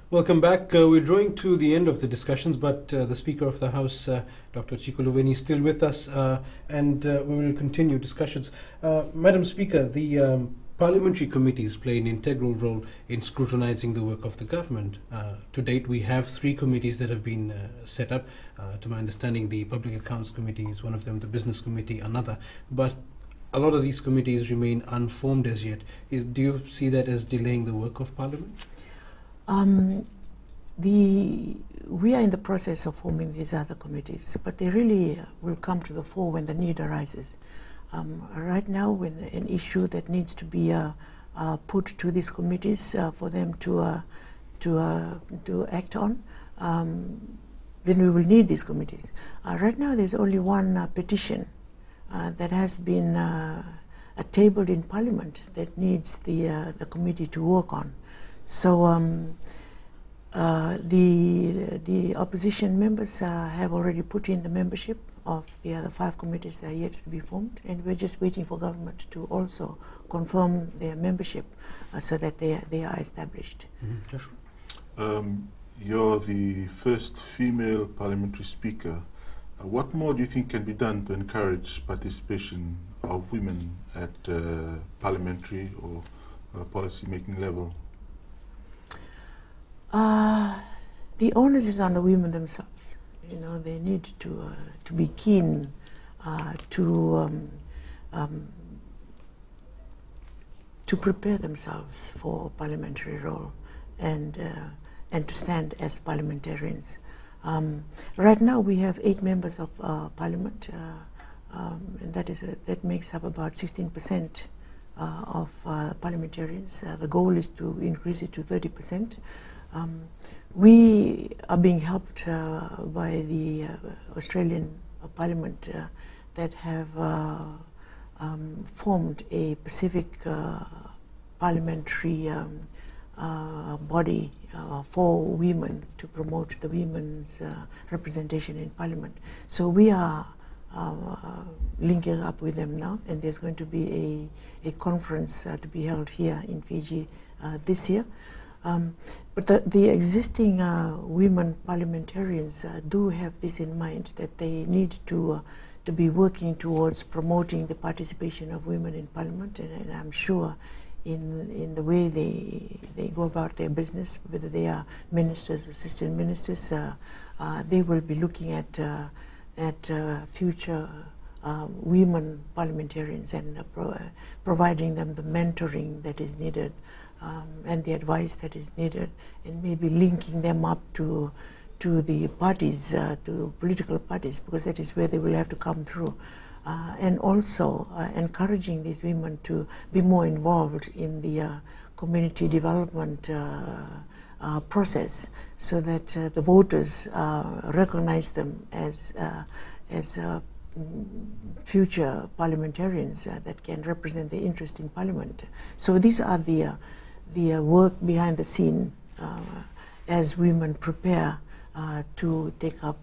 Welcome back. We're drawing to the end of the discussions, but the Speaker of the House, Dr. Chico Luveni, is still with us, and we will continue discussions. Madam Speaker, the parliamentary committees play an integral role in scrutinizing the work of the government. To date, we have 3 committees that have been set up. To my understanding, the Public Accounts Committee is one of them, the Business Committee another. But a lot of these committees remain unformed as yet. Do you see that as delaying the work of Parliament? We are in the process of forming these other committees, but they really will come to the fore when the need arises. Right now, when an issue that needs to be put to these committees for them to act on, then we will need these committees. Right now, there's only one petition that has been tabled in Parliament that needs the committee to work on. So the opposition members have already put in the membership of the other 5 committees that are yet to be formed, and we're just waiting for government to also confirm their membership so that they are established. You're the first female parliamentary speaker. What more do you think can be done to encourage participation of women at parliamentary or policy-making level? The onus is on the women themselves. You know, they need to be keen to prepare themselves for parliamentary role and to stand as parliamentarians. Right now, we have 8 members of Parliament, and that makes up about 16% of parliamentarians. The goal is to increase it to 30%. We are being helped by the Australian Parliament that have formed a Pacific parliamentary body for women to promote the women's representation in Parliament. So we are linking up with them now, and there's going to be a conference to be held here in Fiji this year. But the existing women parliamentarians do have this in mind, that they need to be working towards promoting the participation of women in Parliament, and I'm sure in the way they go about their business, whether they are ministers or assistant ministers, they will be looking at future women parliamentarians and providing them the mentoring that is needed. And the advice that is needed, and maybe linking them up to the parties, to political parties, because that is where they will have to come through. And also encouraging these women to be more involved in the community development process, so that the voters recognize them as future parliamentarians that can represent their interest in Parliament. So these are the work behind the scene as women prepare to take up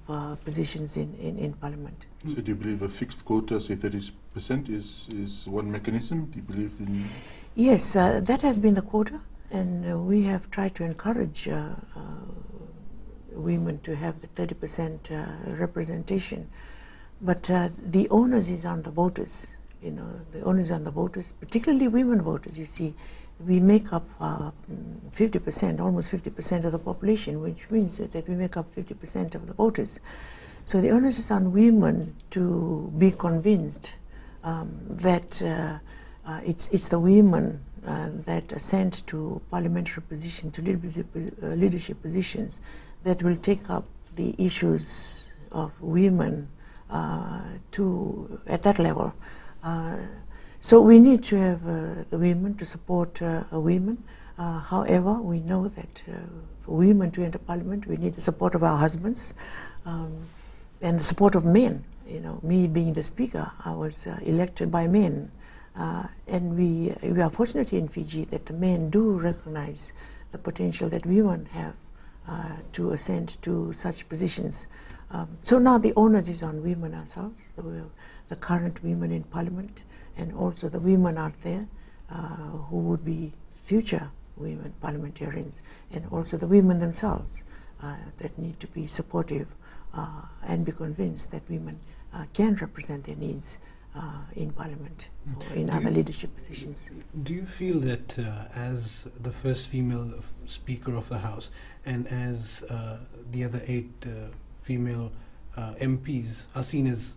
positions in Parliament. So do you believe a fixed quota, say 30%, is one mechanism? Do you believe in? Yes, that has been the quota, and we have tried to encourage women to have the 30% representation. But the onus is on the voters. You know, the onus is on the voters, particularly women voters. You see, we make up 50%, almost 50% of the population, which means that we make up 50% of the voters. So the onus is on women to be convinced that it's the women that are sent to parliamentary positions, to leadership positions, that will take up the issues of women at that level. So we need to have the women to support women. However, we know that for women to enter Parliament, we need the support of our husbands and the support of men. You know, me being the Speaker, I was elected by men, and we are fortunate in Fiji that the men do recognize the potential that women have to ascend to such positions. So now the onus is on women ourselves, the current women in Parliament, and also the women out there who would be future women parliamentarians, and also the women themselves that need to be supportive and be convinced that women can represent their needs in Parliament or in other leadership positions. Do you feel that as the first female Speaker of the House and as the other 8 female MPs are seen as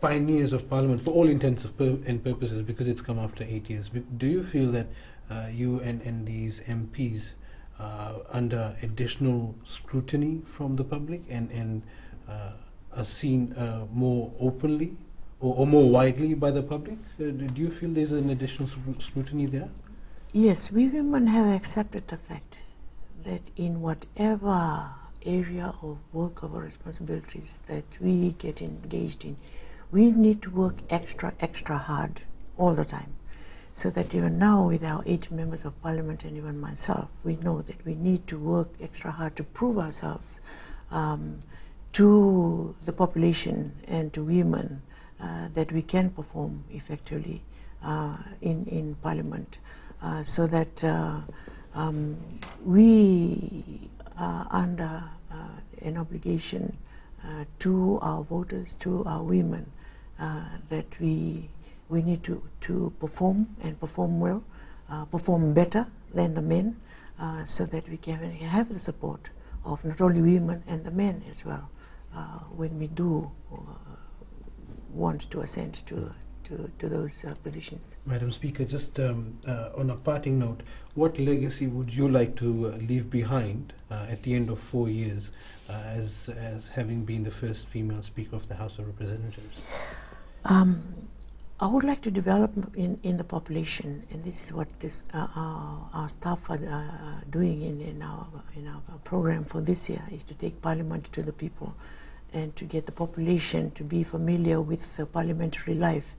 pioneers of Parliament for all intents and purposes because it's come after 8 years, do you feel that you and these MPs under additional scrutiny from the public and are seen more openly or more widely by the public? Do you feel there's an additional scrutiny there? Yes, we women have accepted the fact that in whatever area of work or responsibilities that we get engaged in, we need to work extra hard all the time. So that even now with our 8 members of Parliament and even myself, we know that we need to work extra hard to prove ourselves to the population and to women that we can perform effectively in Parliament, so that we are under an obligation to our voters, to our women, that we need to perform and perform well, perform better than the men, so that we can have the support of not only women and the men as well when we do want to ascend to those positions. Madam Speaker, just on a parting note, what legacy would you like to leave behind at the end of 4 years as having been the first female Speaker of the House of Representatives? I would like to develop in the population, and this is what our staff are doing in our program for this year, is to take Parliament to the people and to get the population to be familiar with parliamentary life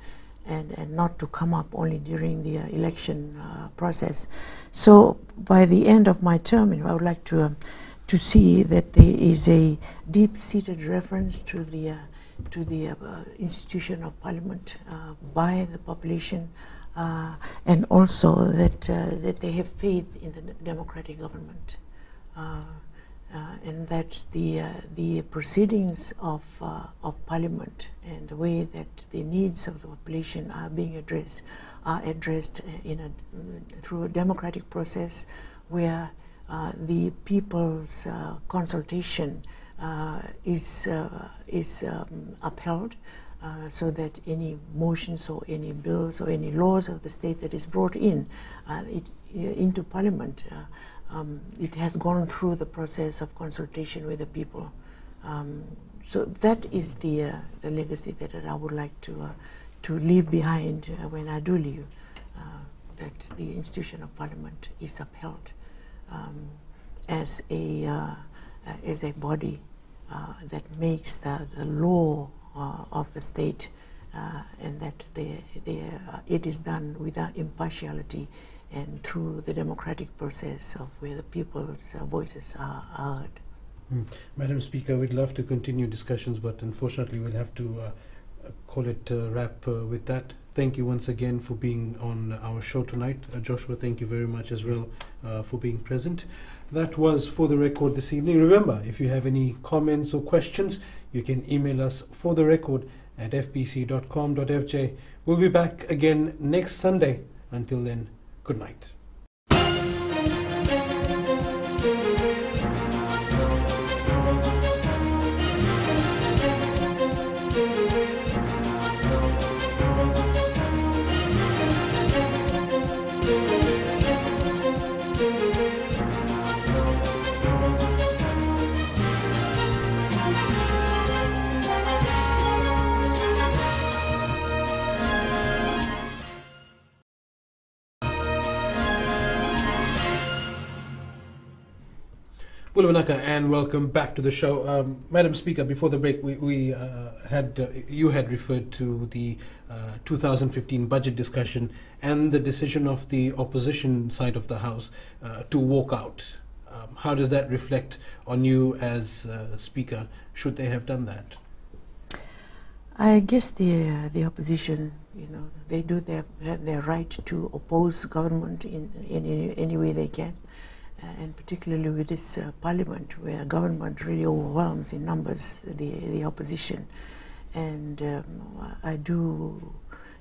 and not to come up only during the election process. So by the end of my term, I would like to see that there is a deep-seated reference to the institution of Parliament by the population, and also that they have faith in the democratic government, and that the proceedings of Parliament and the way that the needs of the population are being addressed through a democratic process where the people's consultation is upheld, so that any motions or any bills or any laws of the state that is brought into Parliament, it has gone through the process of consultation with the people. So that is the legacy that I would like to leave behind when I do leave, that the institution of Parliament is upheld as a body that makes the law of the state, and that it is done without impartiality and through the democratic process of where the people's voices are heard. Madam Speaker, we'd love to continue discussions, but unfortunately we'll have to call it a wrap with that. Thank you once again for being on our show tonight. Joshua, thank you very much as well for being present. That was For the Record this evening. Remember, if you have any comments or questions, you can email us fortherecord@fbc.com.fj. We'll be back again next Sunday. Until then, good night. And welcome back to the show. Madam Speaker, before the break, you had referred to the 2015 budget discussion and the decision of the opposition side of the House to walk out. How does that reflect on you as Speaker? Should they have done that? I guess the opposition they do have their right to oppose government in any way they can, and particularly with this parliament, where government really overwhelms in numbers the opposition. And I do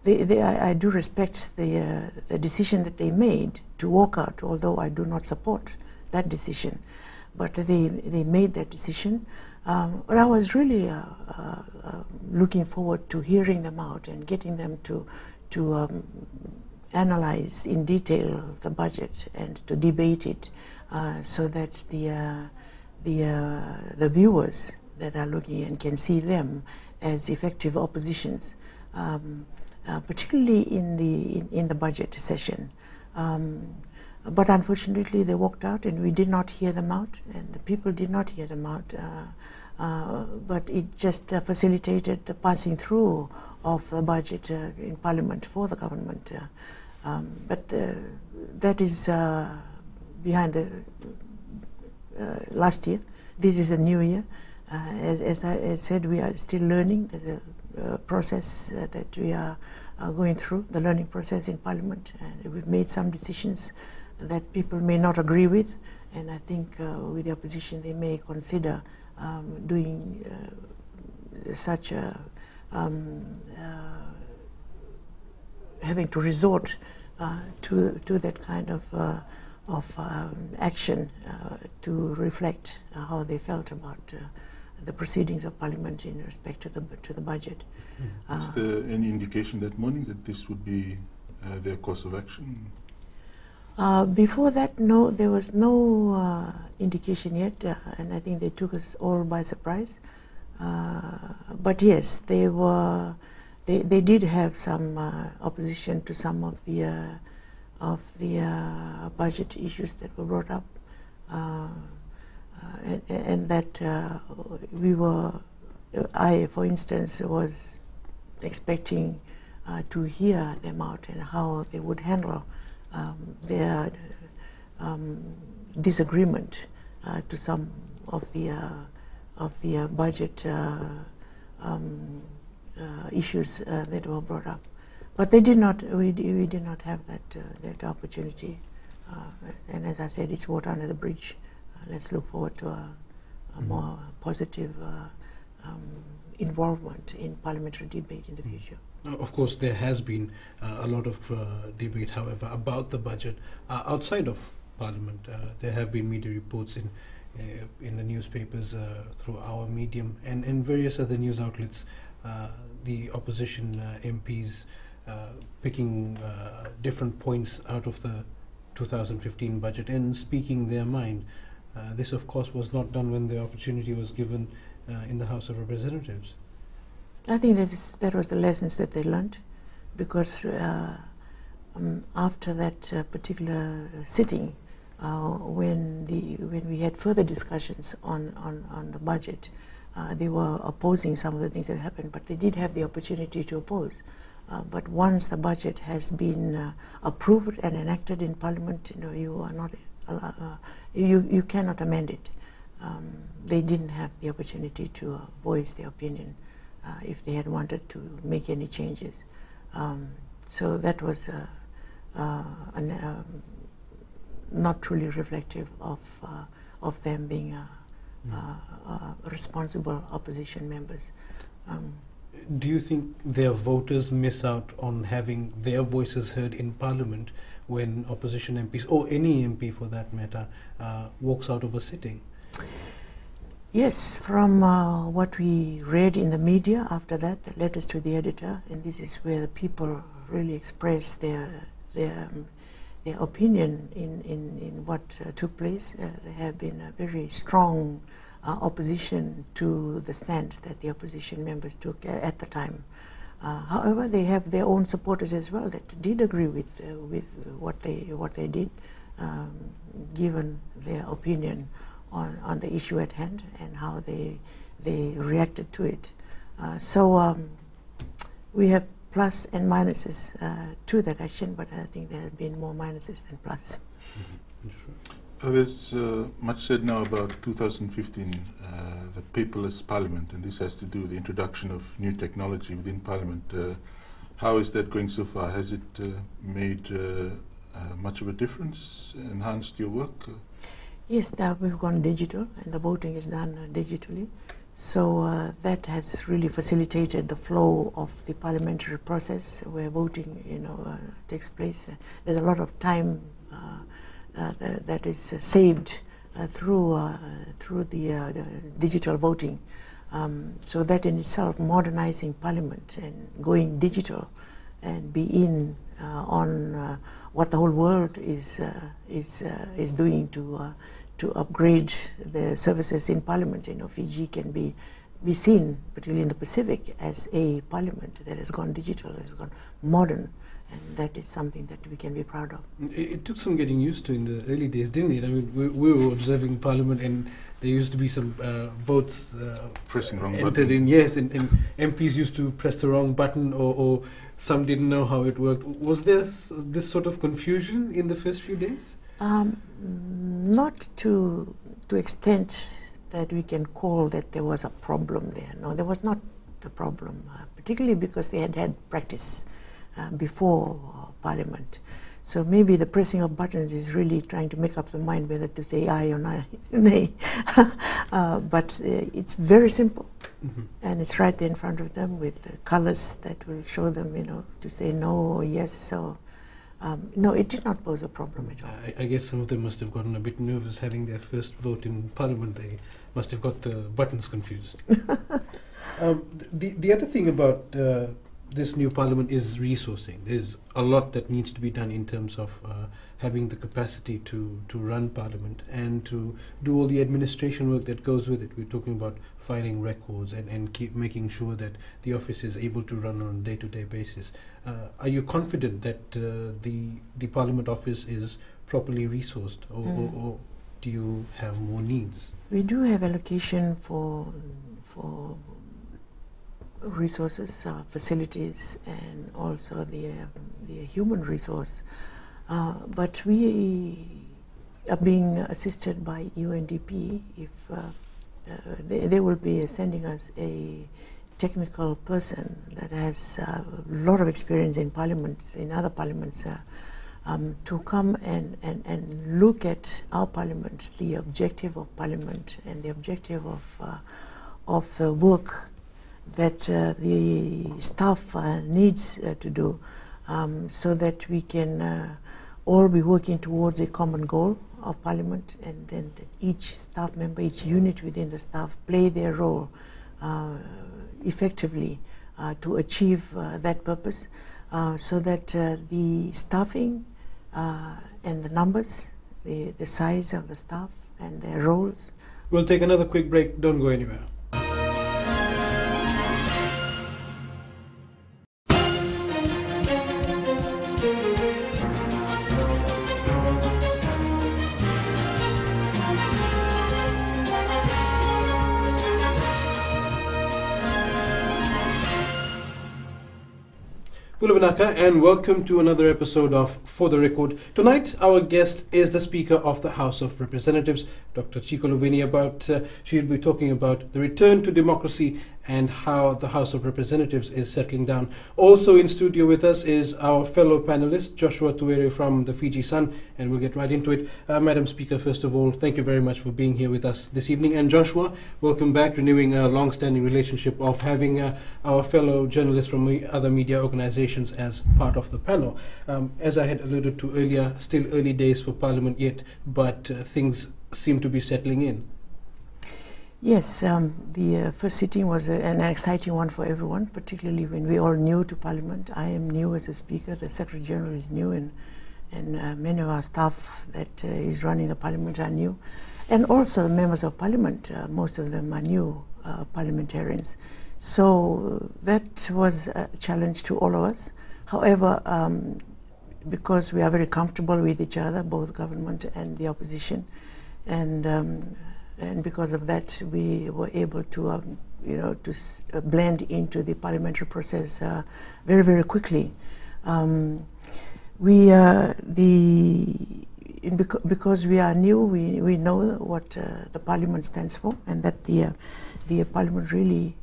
respect the decision that they made to walk out, although I do not support that decision. But they made that decision. But I was really looking forward to hearing them out and getting them to analyze in detail the budget and to debate it, so that the viewers that are looking and can see them as effective oppositions, particularly in the budget session. But unfortunately, they walked out, and we did not hear them out, and the people did not hear them out. But it just facilitated the passing through of the budget in Parliament for the government. But that is behind the last year. This is a new year. As I said, we are still learning. There's a process that we are going through, the learning process in Parliament. And we've made some decisions that people may not agree with, and I think with the opposition they may consider doing such a having to resort to that kind of action to reflect how they felt about the proceedings of Parliament in respect to the budget. Is there any indication that morning that this would be their course of action? Before that, no, there was no indication yet, and I think they took us all by surprise. But yes, they did have some opposition to some of the budget issues that were brought up, and that I, for instance, was expecting to hear them out and how they would handle their disagreement to some of the budget issues that were brought up, but they did not. We did not have that opportunity, and as I said, it's water under the bridge. Let's look forward to a more positive involvement in parliamentary debate in the future. Of course, there has been a lot of debate, however, about the budget outside of Parliament. There have been media reports in the newspapers, through our medium, and in various other news outlets, the opposition MPs picking different points out of the 2015 budget and speaking their mind. This, of course, was not done when the opportunity was given in the House of Representatives. I think that was the lessons that they learned, because after that particular sitting, when we had further discussions on the budget, they were opposing some of the things that happened, but they did have the opportunity to oppose. But once the budget has been approved and enacted in Parliament, you are not you cannot amend it. They didn't have the opportunity to voice their opinion if they had wanted to make any changes. So that was not truly reflective of them being responsible opposition members. Do you think their voters miss out on having their voices heard in Parliament when opposition MPs, or any MP for that matter, walks out of a sitting? Yes, from what we read in the media after that, the letters to the editor, and this is where the people really express their opinion in what took place. There have been a very strong opposition to the stand that the opposition members took at the time. However, they have their own supporters as well that did agree with what they did, given their opinion on the issue at hand and how they reacted to it. So we have plus and minuses to that action, but I think there have been more minuses than plus. There's much said now about 2015, the paperless parliament, and this has to do with the introduction of new technology within parliament. How is that going so far? Has it made much of a difference, enhanced your work? Yes, we've gone digital, and the voting is done digitally. So that has really facilitated the flow of the parliamentary process where voting, takes place. There's a lot of time that is saved through the digital voting. So that in itself, modernizing Parliament and going digital and be in on what the whole world is doing to upgrade the services in Parliament. Fiji can be seen, particularly in the Pacific, as a Parliament that has gone digital, that has gone modern, and that is something that we can be proud of. It took some getting used to in the early days, didn't it? I mean, we were observing Parliament, and there used to be some votes pressing wrong entered buttons. in, yes, and MPs used to press the wrong button, or some didn't know how it worked. Was there this sort of confusion in the first few days? Not to extent that we can call that there was a problem there. No, there was not a problem, particularly because they had practice before Parliament. So maybe the pressing of buttons is really trying to make up the mind whether to say aye or nay. But it's very simple. Mm-hmm. And it's right there in front of them with colors that will show them, to say no or yes. So no, it did not pose a problem at all. I guess some of them must have gotten a bit nervous having their first vote in Parliament. They must have got the buttons confused. The other thing about this new Parliament is resourcing. There's a lot that needs to be done in terms of having the capacity to run Parliament and to do all the administration work that goes with it. We're talking about filing records and keep making sure that the office is able to run on a day-to-day basis. Are you confident that the Parliament office is properly resourced, or do you have more needs? We do have allocation for resources, facilities, and also the human resource. But we are being assisted by UNDP. If they will be sending us a technical person that has a lot of experience in parliaments, in other parliaments, to come and look at our parliament, the objective of parliament, and the objective of the work that the staff needs to do, so that we can all be working towards a common goal of Parliament, and then each staff member, each unit within the staff play their role effectively to achieve that purpose, so that the staffing and the numbers, the size of the staff and their roles. We'll take another quick break. Don't go anywhere. Bulabanaka, and welcome to another episode of For the Record. Tonight, our guest is the Speaker of the House of Representatives, Dr. Chico Luveni. She'll be talking about the return to democracy and how the House of Representatives is settling down. Also in studio with us is our fellow panelist, Joshua Tuere from the Fiji Sun, and we'll get right into it. Madam Speaker, first of all, thank you very much for being here with us this evening. And Joshua, welcome back, renewing a long-standing relationship of having our fellow journalists from other media organizations as part of the panel. As I had alluded to earlier, still early days for Parliament yet, but things seem to be settling in. Yes, the first sitting was an exciting one for everyone, particularly when we're all new to Parliament. I am new as a Speaker, the Secretary General is new, and many of our staff that is running the Parliament are new. And also the members of Parliament, most of them are new parliamentarians. So that was a challenge to all of us. However, because we are very comfortable with each other, both government and the opposition, and because of that, we were able to, blend into the parliamentary process very, very quickly. Because we are new, we know what the Parliament stands for, and that the Parliament really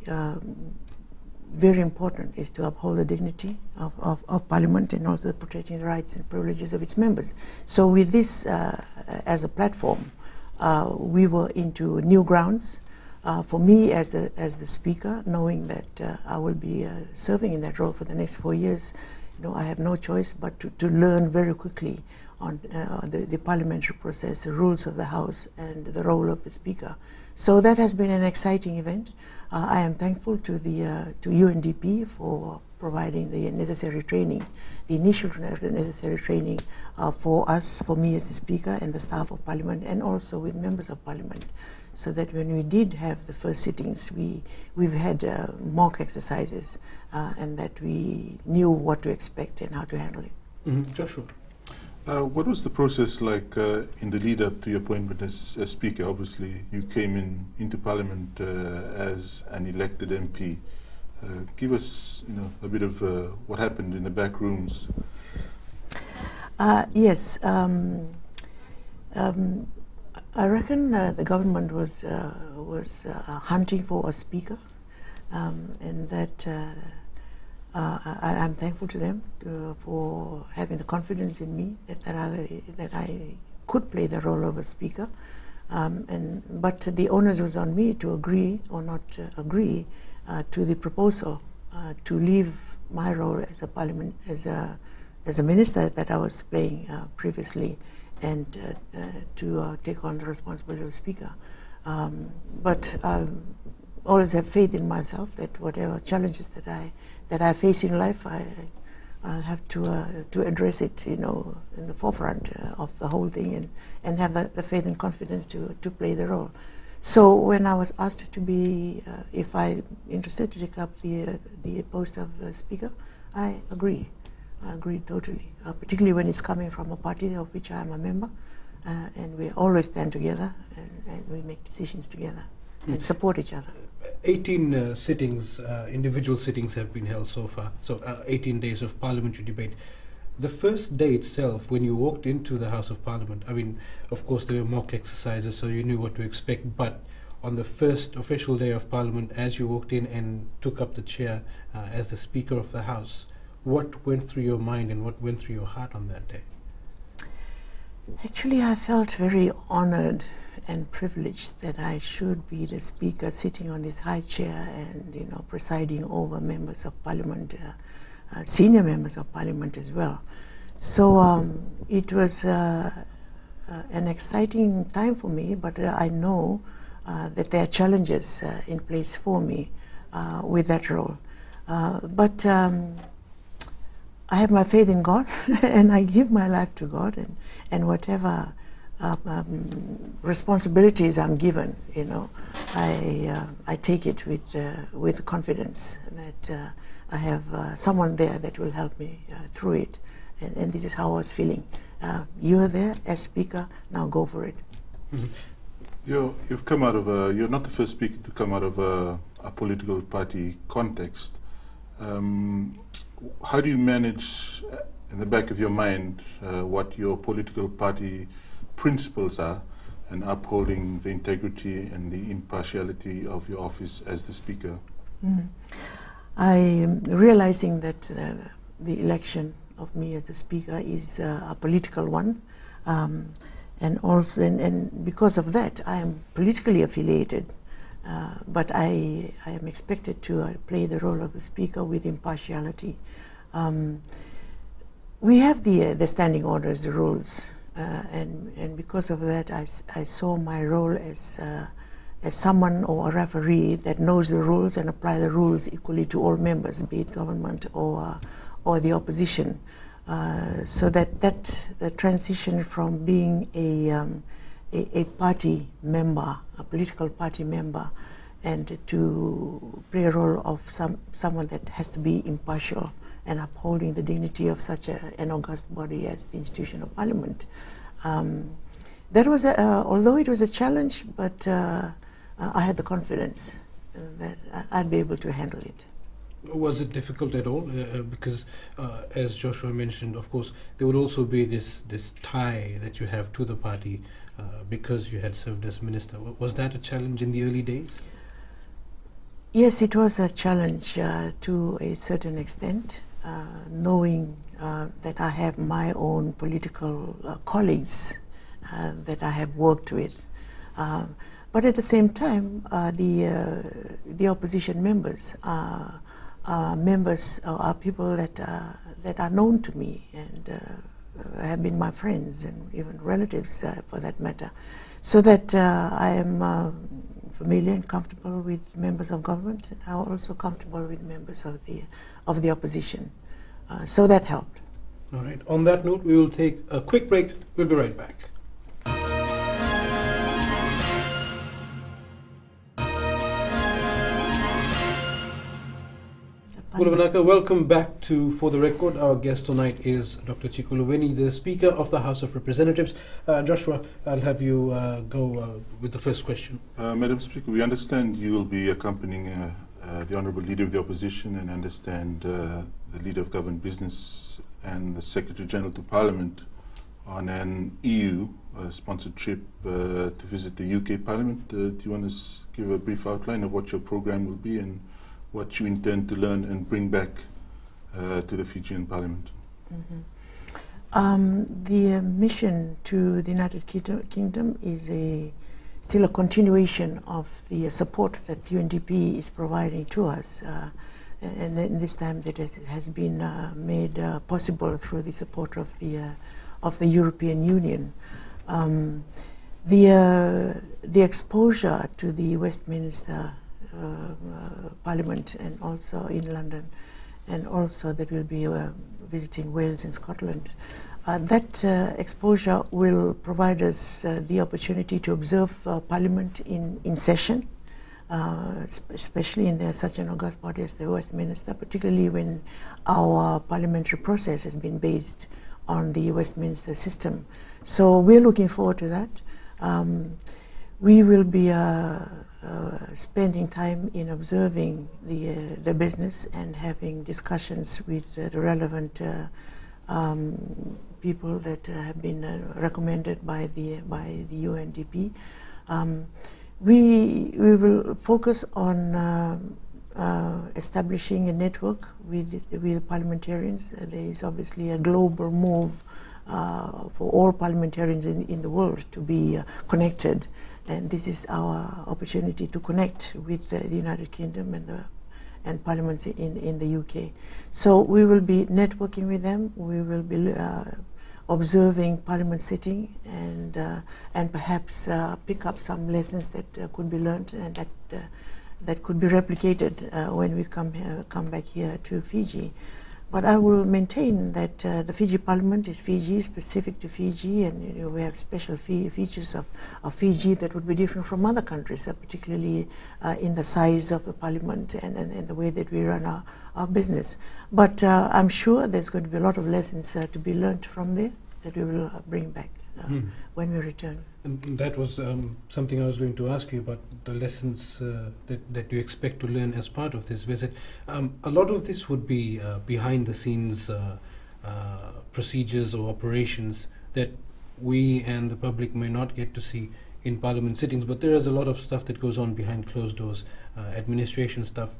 very important is to uphold the dignity of Parliament and also protecting the rights and privileges of its members. So with this as a platform, we were into new grounds. For me as the Speaker, knowing that I will be serving in that role for the next 4 years, I have no choice but to learn very quickly on the parliamentary process, the rules of the House, and the role of the Speaker. So that has been an exciting event. I am thankful to UNDP for providing the necessary training, the initial necessary training for us, for me as the Speaker and the staff of Parliament, and also with members of Parliament, so that when we did have the first sittings, we've had mock exercises and that we knew what to expect and how to handle it. Mm-hmm. Joshua? What was the process like in the lead up to your appointment as Speaker? Obviously, you came into Parliament as an elected MP. Give us, a bit of what happened in the back rooms. Yes, I reckon the government was hunting for a Speaker, and that. I'm thankful to them for having the confidence in me that I could play the role of a Speaker, but the onus was on me to agree or not agree to the proposal to leave my role as a Parliament as a minister that I was playing previously, and to take on the responsibility of Speaker. But I always have faith in myself that whatever challenges that I face in life, I'll have to address it, in the forefront of the whole thing, and have the faith and confidence to play the role. So when I was asked to be, if I'm interested to take up the post of the Speaker, I agree. I agree totally, particularly when it's coming from a party of which I'm a member, and we always stand together and we make decisions together and support each other. 18 sittings, individual sittings have been held so far, so 18 days of parliamentary debate. The first day itself, when you walked into the House of Parliament, I mean, of course there were mock exercises, so you knew what to expect, but on the first official day of Parliament, as you walked in and took up the chair as the Speaker of the House, what went through your mind and what went through your heart on that day? Actually, I felt very honored and privileged that I should be the Speaker sitting on this high chair and presiding over members of Parliament, senior members of Parliament as well. So it was an exciting time for me, but I know that there are challenges in place for me with that role. But I have my faith in God and I give my life to God, and whatever responsibilities I'm given, I take it with confidence that I have someone there that will help me through it, and this is how I was feeling. You're there as Speaker, now go for it. Mm-hmm. You've come out of you're not the first Speaker to come out of a political party context. How do you manage in the back of your mind what your political party principles are, and upholding the integrity and the impartiality of your office as the Speaker? I am realizing that the election of me as the Speaker is a political one, and also and because of that I am politically affiliated, but I am expected to play the role of the Speaker with impartiality. We have the standing orders, the rules, and because of that I saw my role as someone or a referee that knows the rules and apply the rules equally to all members, be it government or the opposition. So that the transition from being a party member, a political party member, and to play a role of someone that has to be impartial and upholding the dignity of such an august body as the institution of Parliament. That was, although it was a challenge, but I had the confidence that I'd be able to handle it. Was it difficult at all? Because as Joshua mentioned, of course, there would also be this tie that you have to the party because you had served as minister. Was that a challenge in the early days? Yes, it was a challenge to a certain extent, knowing that I have my own political colleagues that I have worked with. But at the same time, the opposition members are people that are known to me and have been my friends and even relatives for that matter. So that I am familiar and comfortable with members of government, and I'm also comfortable with members of the opposition. So that helped. All right. On that note, we will take a quick break. We'll be right back. Welcome back to For the Record. Our guest tonight is Dr. Chiko Luweni, the Speaker of the House of Representatives. Joshua, I'll have you go with the first question. Madam Speaker, we understand you will be accompanying the Honourable Leader of the Opposition, and understand the Leader of Government Business and the Secretary General to Parliament on an EU-sponsored trip to visit the UK Parliament. Do you want to give a brief outline of what your programme will be and what you intend to learn and bring back to the Fijian Parliament? The mission to the United Kingdom is still a continuation of the support that UNDP is providing to us, and this time that has been made possible through the support of the European Union. The exposure to the Westminster Parliament, and also in London, and also that will be visiting Wales and Scotland. That exposure will provide us the opportunity to observe Parliament in session, especially in such an august body as the Westminster, particularly when our parliamentary process has been based on the Westminster system. So we're looking forward to that. We will be spending time in observing the business and having discussions with the relevant people that have been recommended by the UNDP. We will focus on establishing a network with parliamentarians. There is obviously a global move for all parliamentarians in the world to be connected. And this is our opportunity to connect with the United Kingdom and parliaments in the UK. So we will be networking with them. We will be observing Parliament sitting and perhaps pick up some lessons that could be learned and that could be replicated when we come back here to Fiji. But I will maintain that the Fiji Parliament is Fiji, specific to Fiji, and we have special features of Fiji that would be different from other countries, particularly in the size of the Parliament and the way that we run our business. But I'm sure there's going to be a lot of lessons to be learned from there that we will bring back when we return. And that was something I was going to ask you about, the lessons that you expect to learn as part of this visit. A lot of this would be behind the scenes procedures or operations that we and the public may not get to see in Parliament sittings, but there is a lot of stuff that goes on behind closed doors, administration stuff.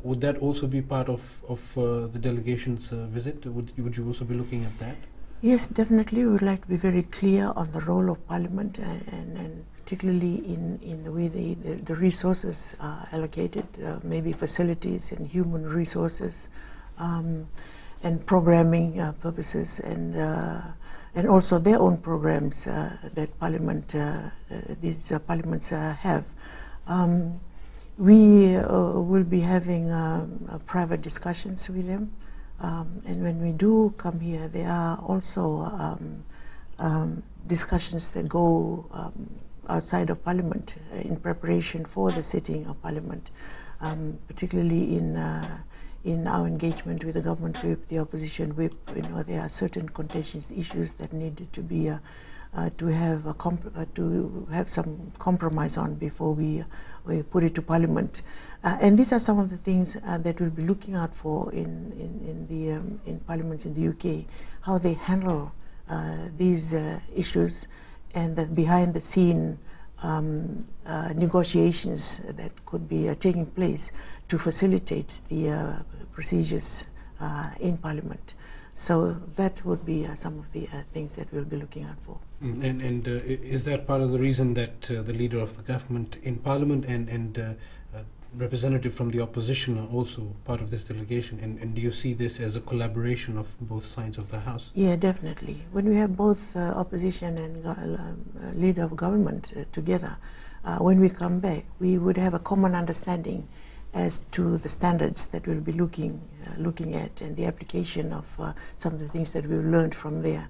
Would that also be part of the delegation's visit? Would you also be looking at that? Yes, definitely. We would like to be very clear on the role of Parliament and particularly in the way the resources are allocated, maybe facilities and human resources and programming purposes and also their own programs that these parliaments have. We will be having private discussions with them. And when we do come here, there are also discussions that go outside of Parliament in preparation for the sitting of Parliament, particularly in our engagement with the government whip, the opposition whip. There are certain contentious issues that need to be to have some compromise on before we put it to Parliament. And these are some of the things that we'll be looking out for in parliaments in the UK, how they handle these issues, and that behind the scene negotiations that could be taking place to facilitate the procedures in Parliament. So that would be some of the things that we'll be looking out for. And is that part of the reason that the leader of the government in Parliament and representative from the opposition are also part of this delegation? And do you see this as a collaboration of both sides of the House? Yeah, definitely. When we have both opposition and leader of government together, when we come back, we would have a common understanding as to the standards that we'll be looking at, and the application of some of the things that we've learned from there,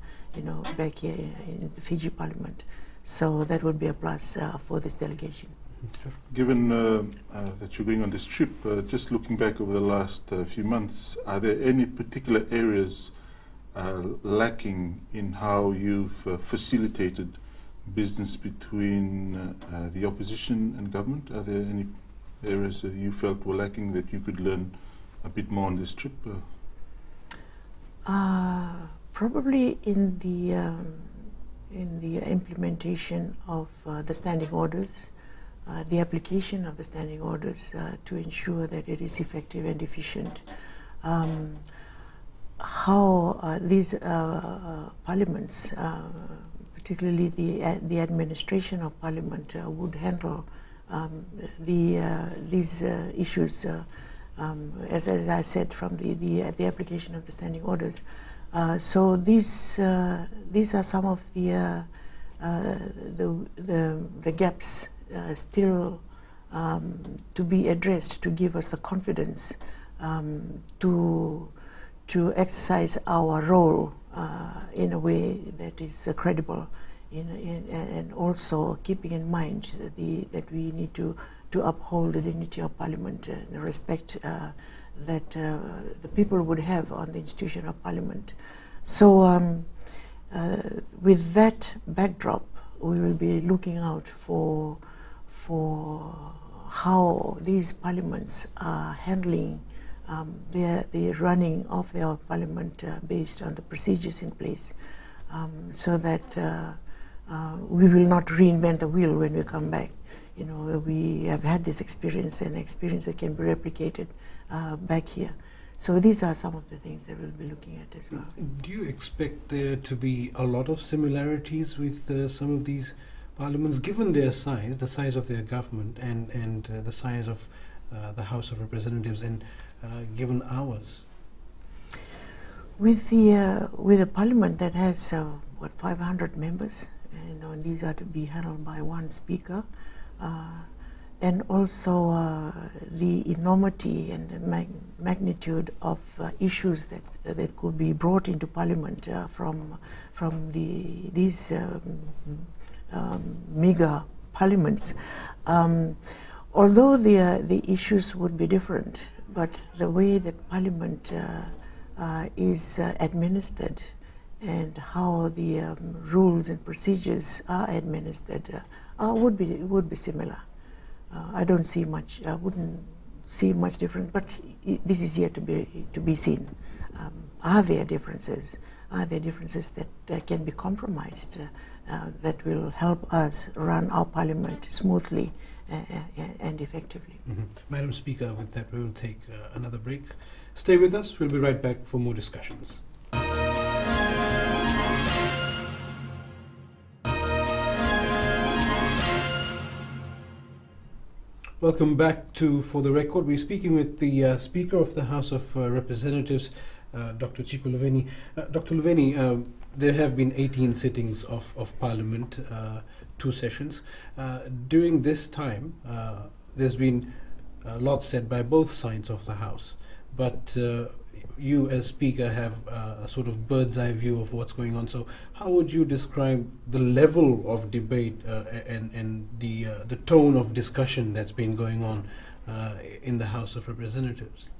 back here in the Fiji Parliament. So that would be a plus for this delegation. Sure. Given that you're going on this trip, just looking back over the last few months, are there any particular areas lacking in how you've facilitated business between the opposition and government? Are there any areas that you felt were lacking that you could learn a bit more on this trip? Probably in the implementation of the standing orders, the application of the standing orders to ensure that it is effective and efficient. How these parliaments, particularly the administration of Parliament, would handle these issues, as I said, from the application of the standing orders. So these are some of the gaps still to be addressed, to give us the confidence to exercise our role in a way that is credible, and also keeping in mind that we need to uphold the dignity of Parliament and the respect that the people would have on the institution of Parliament. So with that backdrop, we will be looking out for how these parliaments are handling the running of their Parliament based on the procedures in place, so that we will not reinvent the wheel when we come back. We have had this experience, and experience that can be replicated back here. So these are some of the things that we'll be looking at as well. Do you expect there to be a lot of similarities with some of these parliaments, given their size, the size of their government, and the size of the House of Representatives, and given ours? With a parliament that has 500 members, and these are to be handled by one speaker, and also the enormity and the magnitude of issues that could be brought into Parliament from these mega parliaments. Although the issues would be different, but the way that Parliament is administered and how the rules and procedures are administered would be similar. I don't see much. I wouldn't see much difference, but this is yet to be seen. Are there differences? Are there differences that can be compromised that will help us run our Parliament smoothly and effectively? Mm-hmm. Madam Speaker, with that we will take another break. Stay with us. We'll be right back for more discussions. Welcome back to For the Record. We're speaking with the Speaker of the House of Representatives, Dr. Chico Luveni. Dr. Luveni, there have been 18 sittings of Parliament, 2 sessions. During this time, there's been a lot said by both sides of the House, but you as Speaker have a sort of bird's eye view of what's going on. So how would you describe the level of debate and the tone of discussion that's been going on in the House of Representatives?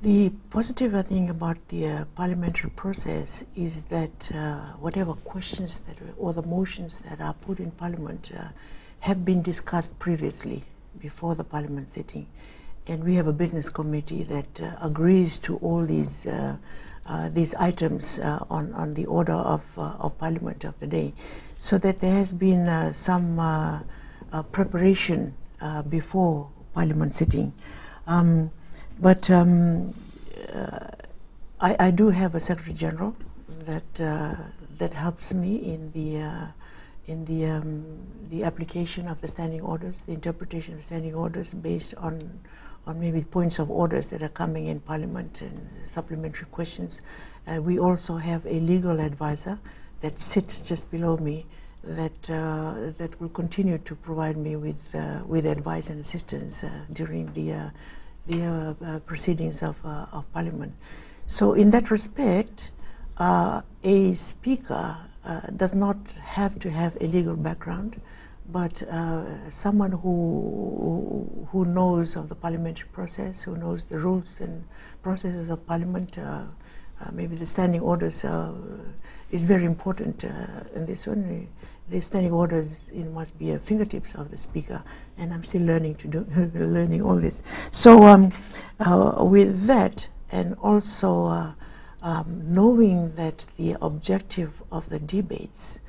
The positive thing about the parliamentary process is that whatever questions or the motions that are put in Parliament have been discussed previously before the Parliament sitting. And we have a business committee that agrees to all these these items on the order of Parliament of the day, so that there has been some preparation before Parliament sitting. But I do have a Secretary General that helps me in the application of the standing orders, the interpretation of standing orders based on maybe points of orders that are coming in Parliament and supplementary questions. We also have a legal advisor that sits just below me that will continue to provide me with advice and assistance during the proceedings of Parliament. So in that respect, a speaker does not have to have a legal background, but someone who knows of the parliamentary process, who knows the rules and processes of Parliament. Maybe the standing orders is very important in this one. The standing orders must be at fingertips of the speaker, and I'm still learning to do learning all this. So with that, and also knowing that the objective of the debates,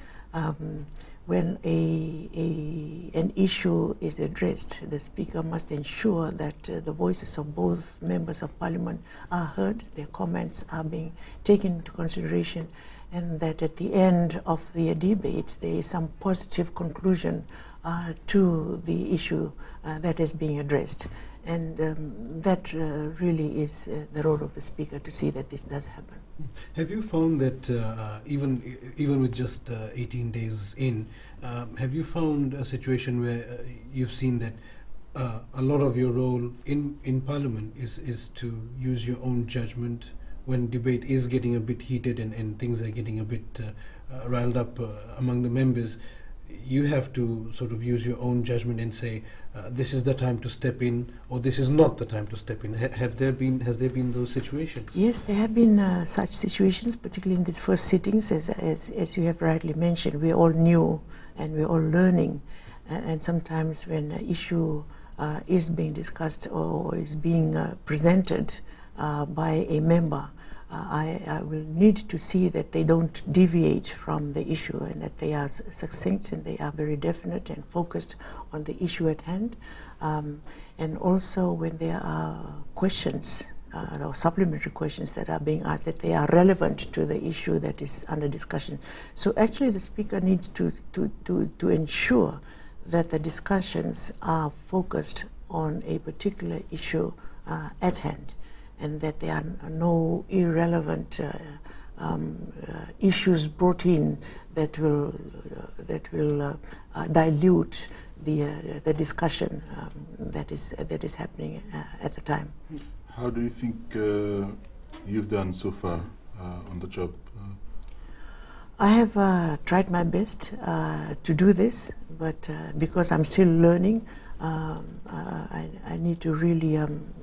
when an issue is addressed, the speaker must ensure that the voices of both members of Parliament are heard, their comments are being taken into consideration, and that at the end of the debate there is some positive conclusion to the issue that is being addressed. And that really is the role of the speaker, to see that this does happen. Have you found that even with just 18 days in, have you found a situation where you've seen that a lot of your role in Parliament is to use your own judgment when debate is getting a bit heated and things are getting a bit riled up among the members? You have to sort of use your own judgment and say, this is the time to step in, or this is not the time to step in. Has there been those situations? Yes, there have been such situations, particularly in these first sittings, as you have rightly mentioned. We're all new and we're all learning, and sometimes when an issue is being discussed or is being presented by a member, I will need to see that they don't deviate from the issue, and that they are succinct and they are very definite and focused on the issue at hand. And also when there are questions or supplementary questions that are being asked, that they are relevant to the issue that is under discussion. So actually the speaker needs to ensure that the discussions are focused on a particular issue at hand, and that there are no irrelevant issues brought in that will dilute the discussion that is happening at the time. How do you think you've done so far on the job? I have tried my best to do this, but because I'm still learning, I need to really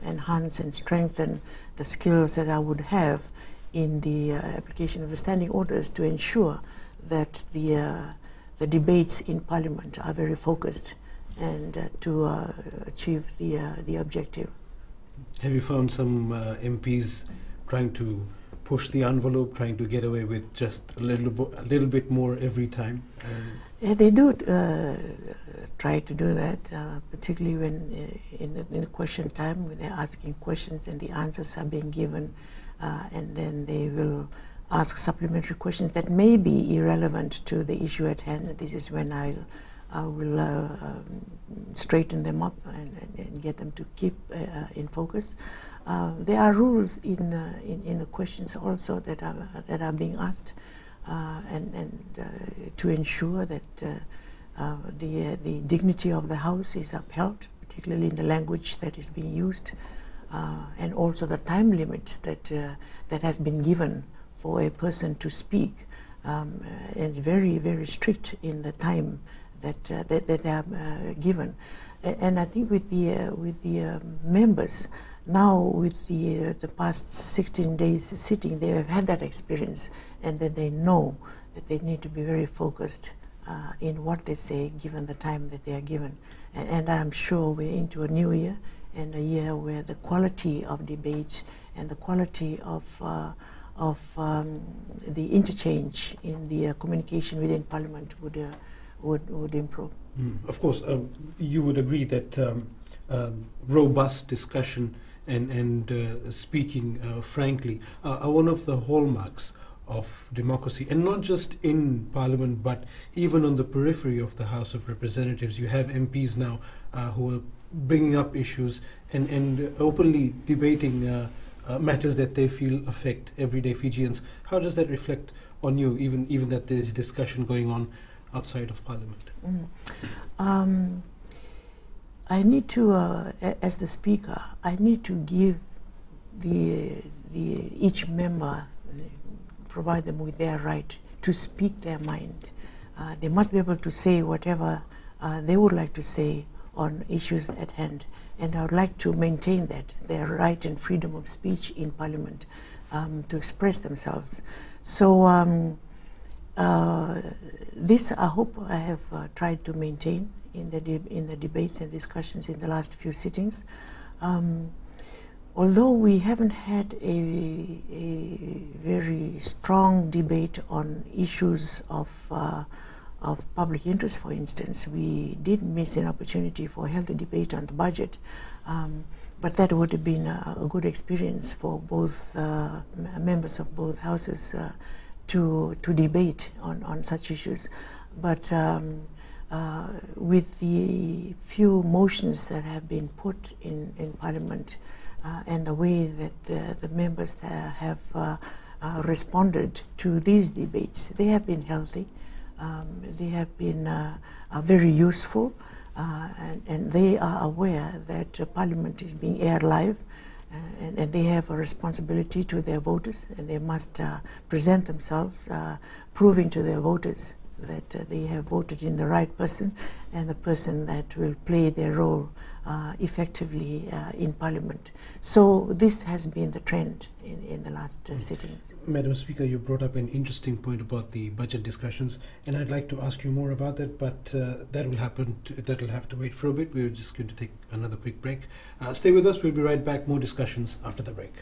enhance and strengthen the skills that I would have in the application of the standing orders, to ensure that the debates in Parliament are very focused and to achieve the objective. Have you found some MPs trying to push the envelope, trying to get away with just a little bit more every time? Yeah, they do try to do that, particularly when in the question time, when they're asking questions and the answers are being given, and then they will ask supplementary questions that may be irrelevant to the issue at hand. This is when I will straighten them up and get them to keep in focus. There are rules in the questions also that are being asked, and to ensure that the dignity of the House is upheld, particularly in the language that is being used, and also the time limit that has been given for a person to speak, and very, very strict in the time that they are given. And I think with the members now, with the past 16 days sitting, they have had that experience, and that they know that they need to be very focused in what they say, given the time that they are given. And I'm sure we're into a new year, and a year where the quality of debate and the quality of the interchange in the communication within Parliament would improve. Of course, you would agree that robust discussion and speaking frankly are one of the hallmarks of democracy, and not just in Parliament, but even on the periphery of the House of Representatives. You have MPs now who are bringing up issues and openly debating matters that they feel affect everyday Fijians. How does that reflect on you, even that there is discussion going on outside of Parliament? I need to, as the Speaker, I need to give each member, provide them with their right to speak their mind. They must be able to say whatever they would like to say on issues at hand, and I would like to maintain that, their right and freedom of speech in Parliament, to express themselves. So this I hope I have tried to maintain in the debates and discussions in the last few sittings. Although we haven't had a very strong debate on issues of public interest, for instance, we did miss an opportunity for a healthy debate on the budget. But that would have been a good experience for both members of both houses to debate on such issues. But with the few motions that have been put in Parliament and the way that the members have responded to these debates, they have been healthy. They have been very useful, and they are aware that Parliament is being aired live, and they have a responsibility to their voters, and they must present themselves, proving to their voters that they have voted in the right person and the person that will play their role effectively in Parliament. So this has been the trend in the last sittings. Madam Speaker, you brought up an interesting point about the budget discussions, and I'd like to ask you more about that, but that will have to wait for a bit. We're just going to take another quick break. Stay with us. We'll be right back. More discussions after the break.